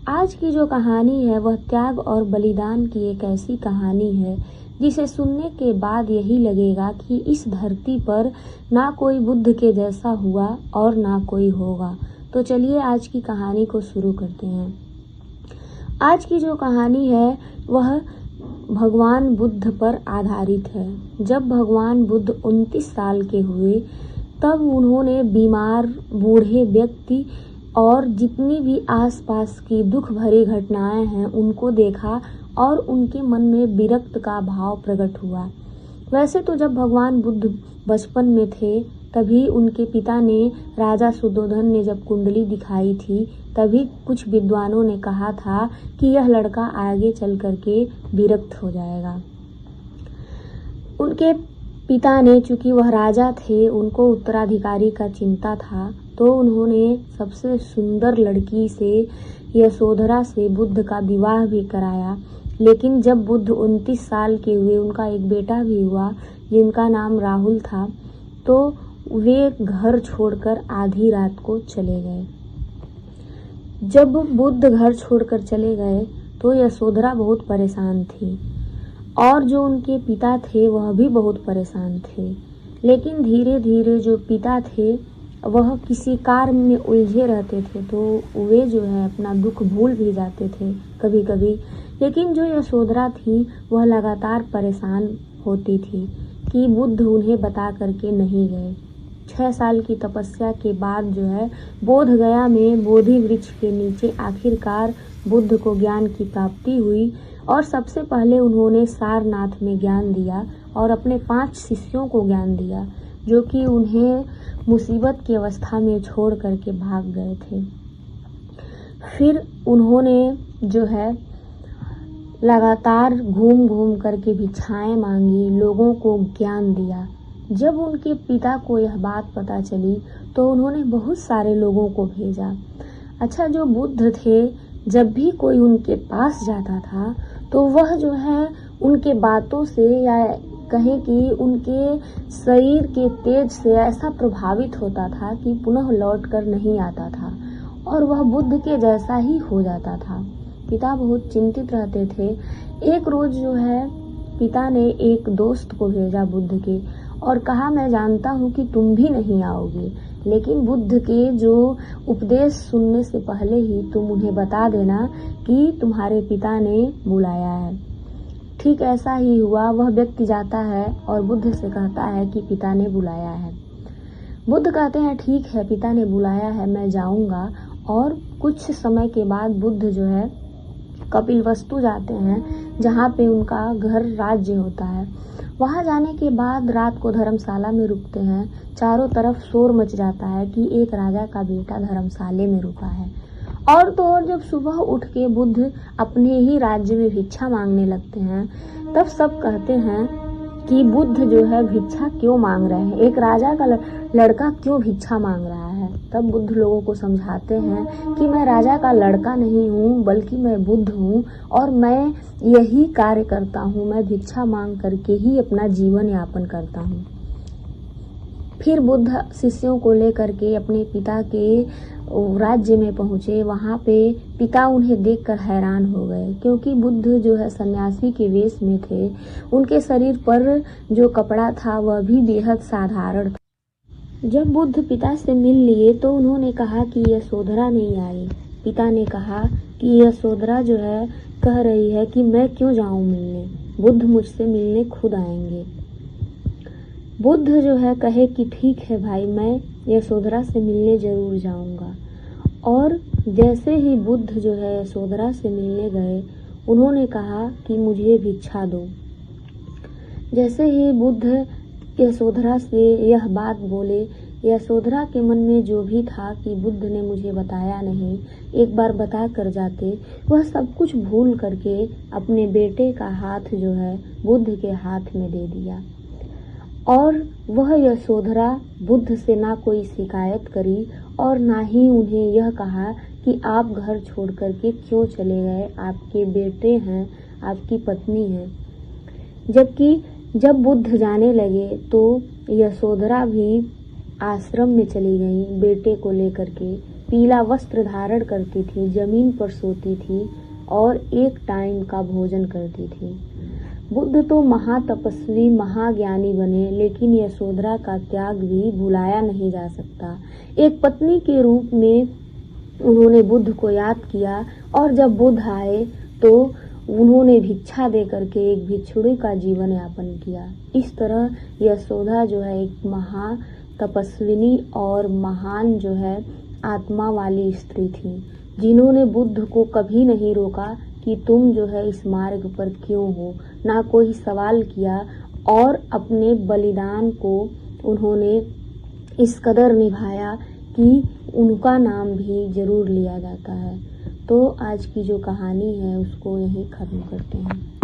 आज की जो कहानी है वह त्याग और बलिदान की एक ऐसी कहानी है जिसे सुनने के बाद यही लगेगा कि इस धरती पर ना कोई बुद्ध के जैसा हुआ और ना कोई होगा। तो चलिए आज की कहानी को शुरू करते हैं। आज की जो कहानी है वह भगवान बुद्ध पर आधारित है। जब भगवान बुद्ध 29 साल के हुए तब उन्होंने बीमार, बूढ़े व्यक्ति और जितनी भी आसपास की दुख भरी घटनाएं हैं उनको देखा और उनके मन में विरक्त का भाव प्रकट हुआ। वैसे तो जब भगवान बुद्ध बचपन में थे तभी उनके पिता ने, राजा सुद्धोधन ने जब कुंडली दिखाई थी तभी कुछ विद्वानों ने कहा था कि यह लड़का आगे चल करके विरक्त हो जाएगा। उनके पिता ने, चूंकि वह राजा थे, उनको उत्तराधिकारी का चिंता था, तो उन्होंने सबसे सुंदर लड़की से, यशोधरा से बुद्ध का विवाह भी कराया। लेकिन जब बुद्ध 29 साल के हुए, उनका एक बेटा भी हुआ जिनका नाम राहुल था, तो वे घर छोड़कर आधी रात को चले गए। जब बुद्ध घर छोड़कर चले गए तो यशोधरा बहुत परेशान थी और जो उनके पिता थे वह भी बहुत परेशान थे। लेकिन धीरे धीरे जो पिता थे वह किसी कार्य में उलझे रहते थे तो वे जो है अपना दुख भूल भी जाते थे कभी कभी। लेकिन जो यशोधरा थी वह लगातार परेशान होती थी कि बुद्ध उन्हें बता करके नहीं गए। 6 साल की तपस्या के बाद जो है बोध गया में बोधि वृक्ष के नीचे आखिरकार बुद्ध को ज्ञान की प्राप्ति हुई और सबसे पहले उन्होंने सारनाथ में ज्ञान दिया और अपने 5 शिष्यों को ज्ञान दिया जो कि उन्हें मुसीबत की अवस्था में छोड़ करके भाग गए थे। फिर उन्होंने जो है लगातार घूम घूम करके भिक्षाएं मांगी, लोगों को ज्ञान दिया। जब उनके पिता को यह बात पता चली तो उन्होंने बहुत सारे लोगों को भेजा। अच्छा, जो बुद्ध थे जब भी कोई उनके पास जाता था तो वह जो है उनके बातों से या कहें कि उनके शरीर के तेज से ऐसा प्रभावित होता था कि पुनः लौट कर नहीं आता था और वह बुद्ध के जैसा ही हो जाता था। पिता बहुत चिंतित रहते थे। एक रोज जो है पिता ने एक दोस्त को भेजा बुद्ध के और कहा, मैं जानता हूँ कि तुम भी नहीं आओगे, लेकिन बुद्ध के जो उपदेश सुनने से पहले ही तुम उन्हें बता देना कि तुम्हारे पिता ने बुलाया है। ठीक ऐसा ही हुआ। वह व्यक्ति जाता है और बुद्ध से कहता है कि पिता ने बुलाया है। बुद्ध कहते हैं ठीक है, पिता ने बुलाया है, मैं जाऊंगा। और कुछ समय के बाद बुद्ध जो है कपिलवस्तु जाते हैं जहाँ पे उनका घर राज्य होता है। वहाँ जाने के बाद रात को धर्मशाला में रुकते हैं। चारों तरफ शोर मच जाता है कि एक राजा का बेटा धर्मशाले में रुका है। और तो और जब सुबह उठ के बुद्ध अपने ही राज्य में भिक्षा मांगने लगते हैं तब सब कहते हैं कि बुद्ध जो है भिक्षा क्यों मांग रहे हैं, एक राजा का लड़का क्यों भिक्षा मांग रहा है। तब बुद्ध लोगों को समझाते हैं कि मैं राजा का लड़का नहीं हूँ बल्कि मैं बुद्ध हूँ और मैं यही कार्य करता हूँ, मैं भिक्षा मांग करके ही अपना जीवन यापन करता हूँ। फिर बुद्ध शिष्यों को लेकर के अपने पिता के राज्य में पहुँचे। वहाँ पे पिता उन्हें देखकर हैरान हो गए क्योंकि बुद्ध जो है सन्यासी के वेश में थे। उनके शरीर पर जो कपड़ा था वह भी बेहद साधारण था। जब बुद्ध पिता से मिल लिए तो उन्होंने कहा कि यशोधरा नहीं आई। पिता ने कहा कि यशोधरा जो है कह रही है कि मैं क्यों जाऊं मिलने, बुद्ध मुझसे मिलने खुद आएंगे। बुद्ध जो है कहे कि ठीक है भाई, मैं यशोधरा से मिलने जरूर जाऊंगा। और जैसे ही बुद्ध जो है यशोधरा से मिलने गए उन्होंने कहा कि मुझे भिक्षा दो। जैसे ही बुद्ध यशोधरा से यह बात बोले, यशोधरा के मन में जो भी था कि बुद्ध ने मुझे बताया नहीं, एक बार बता कर जाते, वह सब कुछ भूल करके अपने बेटे का हाथ जो है बुद्ध के हाथ में दे दिया। और वह यशोधरा बुद्ध से ना कोई शिकायत करी और ना ही उन्हें यह कहा कि आप घर छोड़ करके क्यों चले गए, आपके बेटे हैं, आपकी पत्नी है। जबकि जब बुद्ध जाने लगे तो यशोधरा भी आश्रम में चली गई बेटे को लेकर के पीला वस्त्र धारण करती थी, जमीन पर सोती थी और एक टाइम का भोजन करती थी। बुद्ध तो महातपस्वी महाज्ञानी बने, लेकिन यशोधरा का त्याग भी भुलाया नहीं जा सकता। एक पत्नी के रूप में उन्होंने बुद्ध को याद किया और जब बुद्ध आए तो उन्होंने भिक्षा दे करके एक भिक्षुणी का जीवन यापन किया। इस तरह यशोदा जो है एक महातपस्विनी और महान जो है आत्मा वाली स्त्री थी, जिन्होंने बुद्ध को कभी नहीं रोका कि तुम जो है इस मार्ग पर क्यों हो, ना कोई सवाल किया और अपने बलिदान को उन्होंने इस कदर निभाया कि उनका नाम भी जरूर लिया जाता है। तो आज की जो कहानी है उसको यहीं खत्म करते हैं।